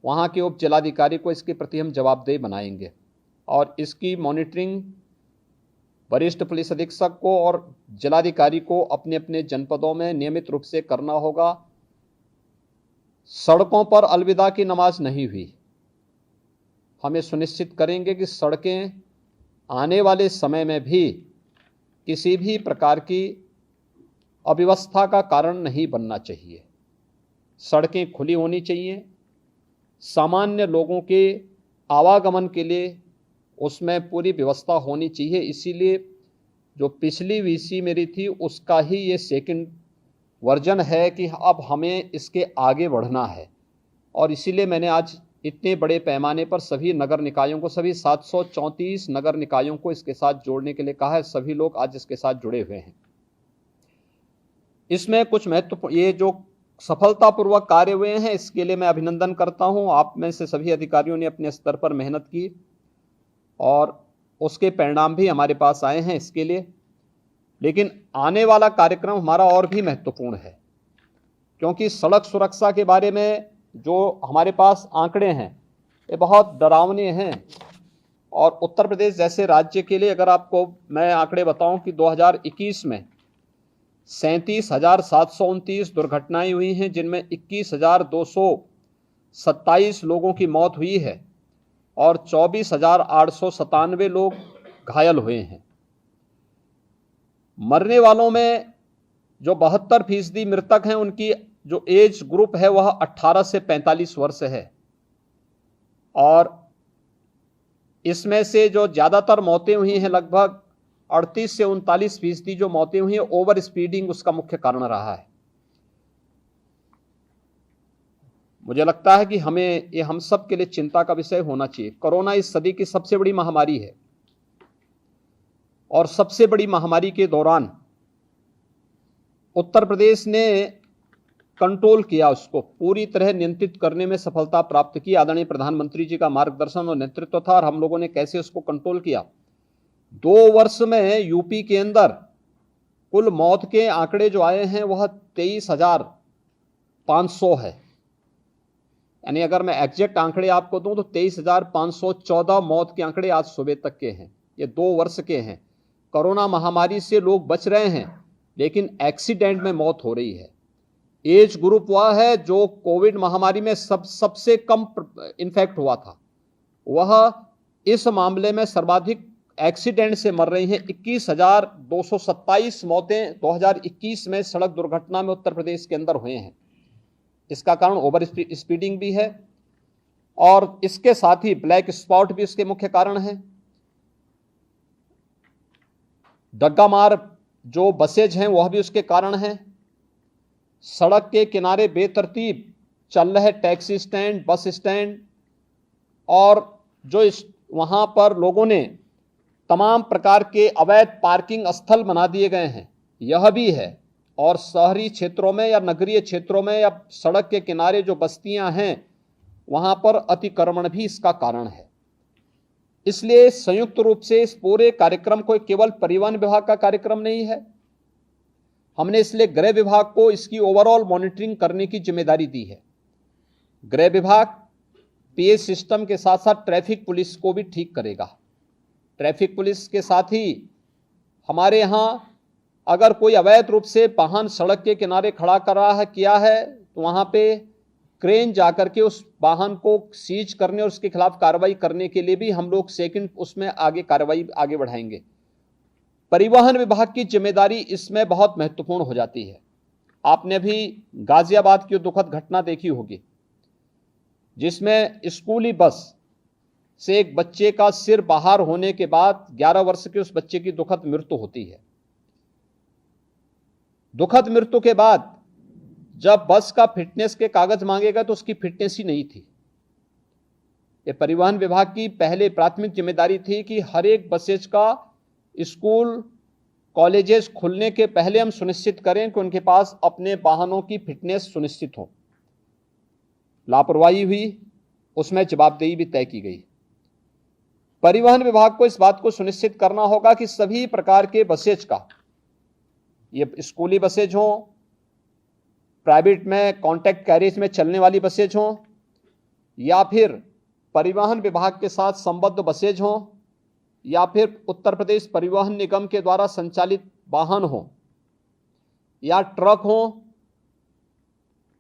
वहाँ के उप जिलाधिकारी को इसके प्रति हम जवाबदेह बनाएंगे और इसकी मॉनिटरिंग वरिष्ठ पुलिस अधीक्षक को और जिलाधिकारी को अपने अपने जनपदों में नियमित रूप से करना होगा। सड़कों पर अलविदा की नमाज नहीं हुई। हमें सुनिश्चित करेंगे कि सड़कें आने वाले समय में भी किसी भी प्रकार की अव्यवस्था का कारण नहीं बनना चाहिए। सड़कें खुली होनी चाहिए, सामान्य लोगों के आवागमन के लिए उसमें पूरी व्यवस्था होनी चाहिए। इसीलिए जो पिछली वीसी मेरी थी उसका ही ये सेकंड वर्जन है कि अब हमें इसके आगे बढ़ना है और इसीलिए मैंने आज इतने बड़े पैमाने पर सभी नगर निकायों को, सभी 734 नगर निकायों को इसके साथ जोड़ने के लिए कहा है। सभी लोग आज इसके साथ जुड़े हुए हैं। इसमें कुछ महत्वपूर्ण ये जो सफलतापूर्वक कार्य हुए हैं इसके लिए मैं अभिनंदन करता हूं। आप में से सभी अधिकारियों ने अपने स्तर पर मेहनत की और उसके परिणाम भी हमारे पास आए हैं इसके लिए। लेकिन आने वाला कार्यक्रम हमारा और भी महत्वपूर्ण है, क्योंकि सड़क सुरक्षा के बारे में जो हमारे पास आंकड़े हैं ये बहुत डरावने हैं। और उत्तर प्रदेश जैसे राज्य के लिए अगर आपको मैं आंकड़े बताऊं कि 2021 में 37,729 दुर्घटनाएं हुई हैं, जिनमें 21,227 लोगों की मौत हुई है और 24,897 लोग घायल हुए हैं। मरने वालों में जो 72% मृतक हैं उनकी जो एज ग्रुप है वह 18 से 45 वर्ष है और इसमें से जो ज़्यादातर मौतें हुई हैं लगभग 38 से 39% जो मौतें हुई हैं ओवर स्पीडिंग उसका मुख्य कारण रहा है। मुझे लगता है कि हमें ये हम सब के लिए चिंता का विषय होना चाहिए। कोरोना इस सदी की सबसे बड़ी महामारी है और सबसे बड़ी महामारी के दौरान उत्तर प्रदेश ने कंट्रोल किया, उसको पूरी तरह नियंत्रित करने में सफलता प्राप्त की। आदरणीय प्रधानमंत्री जी का मार्गदर्शन और नेतृत्व था और हम लोगों ने कैसे उसको कंट्रोल किया। 2 वर्ष में यूपी के अंदर कुल मौत के आंकड़े जो आए हैं वह 23,500 है। यानी अगर मैं एग्जैक्ट आंकड़े आपको दूं तो 23,514 मौत के आंकड़े आज सुबह तक के हैं। ये 2 वर्ष के हैं। कोरोना महामारी से लोग बच रहे हैं लेकिन एक्सीडेंट में मौत हो रही है। एज ग्रुप वह है जो कोविड महामारी में सबसे कम इन्फेक्ट हुआ था, वह इस मामले में सर्वाधिक एक्सीडेंट से मर रही हैं। 21,227 मौतें 2021 में सड़क दुर्घटना में उत्तर प्रदेश के अंदर हुए हैं। इसका कारण ओवर स्पीडिंग भी है और इसके साथ ही ब्लैक स्पॉट भी इसके मुख्य कारण है। डग्गा मार जो बसेज हैं वह भी उसके कारण हैं। सड़क के किनारे बेतरतीब चल रहे टैक्सी स्टैंड, बस स्टैंड और जो वहां पर लोगों ने तमाम प्रकार के अवैध पार्किंग स्थल बना दिए गए हैं, यह भी है। और शहरी क्षेत्रों में या नगरीय क्षेत्रों में या सड़क के किनारे जो बस्तियां हैं वहां पर अतिक्रमण भी इसका कारण है। इसलिए संयुक्त रूप से इस पूरे कार्यक्रम को केवल परिवहन विभाग का कार्यक्रम नहीं है, हमने इसलिए गृह विभाग को इसकी ओवरऑल मॉनिटरिंग करने की जिम्मेदारी दी है। गृह विभाग पीए सिस्टम के साथ साथ ट्रैफिक पुलिस को भी ठीक करेगा। ट्रैफिक पुलिस के साथ ही हमारे यहाँ अगर कोई अवैध रूप से वाहन सड़क के किनारे खड़ा कर रहा है किया है तो वहाँ पे क्रेन जाकर के उस वाहन को सीज करने और उसके खिलाफ कार्रवाई करने के लिए भी हम लोग सेकंड उसमें आगे कार्रवाई आगे बढ़ाएंगे। परिवहन विभाग की जिम्मेदारी इसमें बहुत महत्वपूर्ण हो जाती है। आपने भी गाजियाबाद की दुखद घटना देखी होगी जिसमें स्कूली बस से एक बच्चे का सिर बाहर होने के बाद 11 वर्ष के उस बच्चे की दुखद मृत्यु होती है। दुखद मृत्यु के बाद जब बस का फिटनेस के कागज मांगेगा तो उसकी फिटनेस ही नहीं थी। ये परिवहन विभाग की पहले प्राथमिक जिम्मेदारी थी कि हर एक बसेज का स्कूल कॉलेजेस खुलने के पहले हम सुनिश्चित करें कि उनके पास अपने वाहनों की फिटनेस सुनिश्चित हो। लापरवाही हुई, उसमें जवाबदेही भी तय की गई। परिवहन विभाग को इस बात को सुनिश्चित करना होगा कि सभी प्रकार के बसेज का, ये स्कूली बसेज हों, प्राइवेट में कॉन्ट्रैक्ट कैरिज में चलने वाली बसेज हों या फिर परिवहन विभाग के साथ संबद्ध बसेज हों, या फिर उत्तर प्रदेश परिवहन निगम के द्वारा संचालित वाहन हो, या ट्रक हो,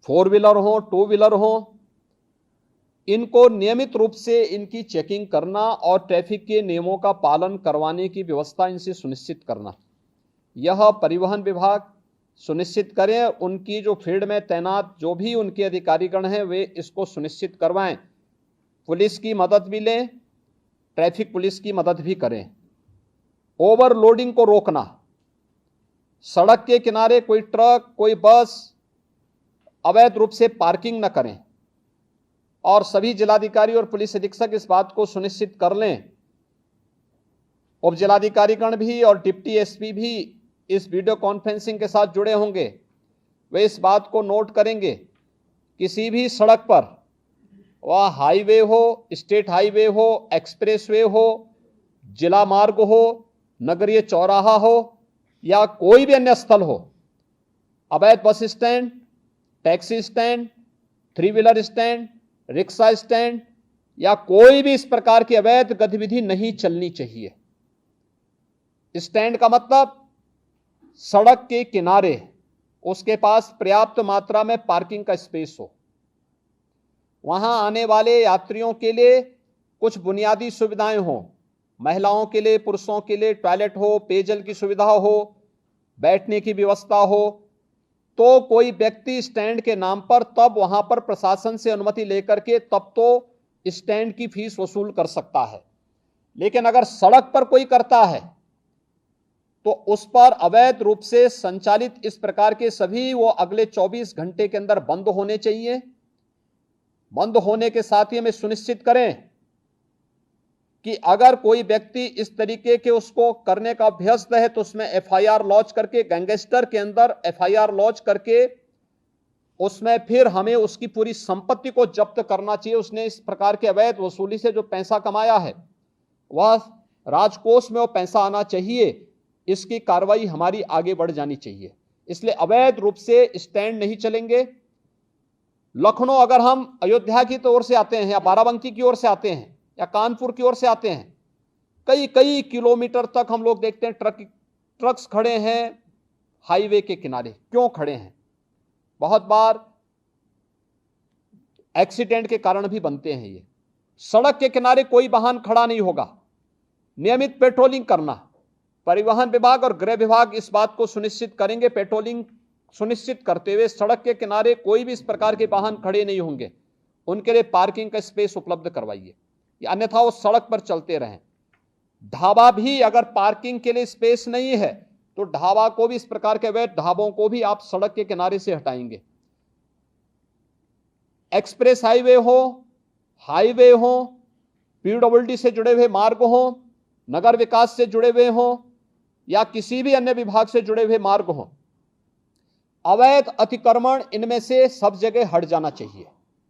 4 व्हीलर हो, 2 व्हीलर हो, इनको नियमित रूप से इनकी चेकिंग करना और ट्रैफिक के नियमों का पालन करवाने की व्यवस्था इनसे सुनिश्चित करना। यह परिवहन विभाग सुनिश्चित करें, उनकी जो फील्ड में तैनात जो भी उनके अधिकारीगण हैं वे इसको सुनिश्चित करवाएं। पुलिस की मदद भी लें, ट्रैफिक पुलिस की मदद भी करें। ओवरलोडिंग को रोकना, सड़क के किनारे कोई ट्रक, कोई बस अवैध रूप से पार्किंग न करें, और सभी जिलाधिकारी और पुलिस अधीक्षक इस बात को सुनिश्चित कर लें। उप जिलाधिकारीगण भी और डिप्टी एसपी भी इस वीडियो कॉन्फ्रेंसिंग के साथ जुड़े होंगे। वे इस बात को नोट करेंगे, किसी भी सड़क पर, वह हाईवे हो, स्टेट हाईवे हो, एक्सप्रेसवे हो, जिला मार्ग हो, नगरीय चौराहा हो, या कोई भी अन्य स्थल हो, अवैध bus stand, taxi stand, 3 wheeler stand, rickshaw stand या कोई भी इस प्रकार की अवैध गतिविधि नहीं चलनी चाहिए। स्टैंड का मतलब सड़क के किनारे, उसके पास पर्याप्त मात्रा में पार्किंग का स्पेस हो, वहां आने वाले यात्रियों के लिए कुछ बुनियादी सुविधाएं हो, महिलाओं के लिए, पुरुषों के लिए टॉयलेट हो, पेयजल की सुविधा हो, बैठने की व्यवस्था हो, तो कोई व्यक्ति स्टैंड के नाम पर तब वहां पर प्रशासन से अनुमति लेकर के तब तो स्टैंड की फीस वसूल कर सकता है। लेकिन अगर सड़क पर कोई करता है तो उस पर अवैध रूप से संचालित इस प्रकार के सभी वो अगले 24 घंटे के अंदर बंद होने चाहिए। बंद होने के साथ ही हमें सुनिश्चित करें कि अगर कोई व्यक्ति इस तरीके के उसको करने का अभ्यस्त है तो उसमें एफआईआर लॉन्च करके, गैंगस्टर के अंदर एफआईआर लॉन्च करके उसमें फिर हमें उसकी पूरी संपत्ति को जब्त करना चाहिए। उसने इस प्रकार के अवैध वसूली से जो पैसा कमाया है वह राजकोष में वो पैसा आना चाहिए, इसकी कार्रवाई हमारी आगे बढ़ जानी चाहिए। इसलिए अवैध रूप से स्टैंड नहीं चलेंगे। लखनऊ अगर हम अयोध्या की ओर से आते हैं या बाराबंकी की ओर से आते हैं या कानपुर की ओर से आते हैं, कई कई किलोमीटर तक हम लोग देखते हैं ट्रक्स खड़े हैं हाईवे के किनारे। क्यों खड़े हैं? बहुत बार एक्सीडेंट के कारण भी बनते हैं। ये सड़क के किनारे कोई वाहन खड़ा नहीं होगा। नियमित पेट्रोलिंग करना, परिवहन विभाग और गृह विभाग इस बात को सुनिश्चित करेंगे, पेट्रोलिंग सुनिश्चित करते हुए सड़क के किनारे कोई भी इस प्रकार के वाहन खड़े नहीं होंगे, उनके लिए पार्किंग का स्पेस उपलब्ध करवाइए, अन्यथा वो सड़क पर चलते रहें। ढाबा भी अगर पार्किंग के लिए स्पेस नहीं है तो ढाबा को भी, इस प्रकार के अवैध ढाबों को भी आप सड़क के किनारे से हटाएंगे। एक्सप्रेस हाईवे हो, पीडब्ल्यूडी से जुड़े हुए मार्ग हो, नगर विकास से जुड़े हुए हो या किसी भी अन्य विभाग से जुड़े हुए मार्ग हो, अवैध अतिक्रमण इनमें से सब जगह हट जाना चाहिए।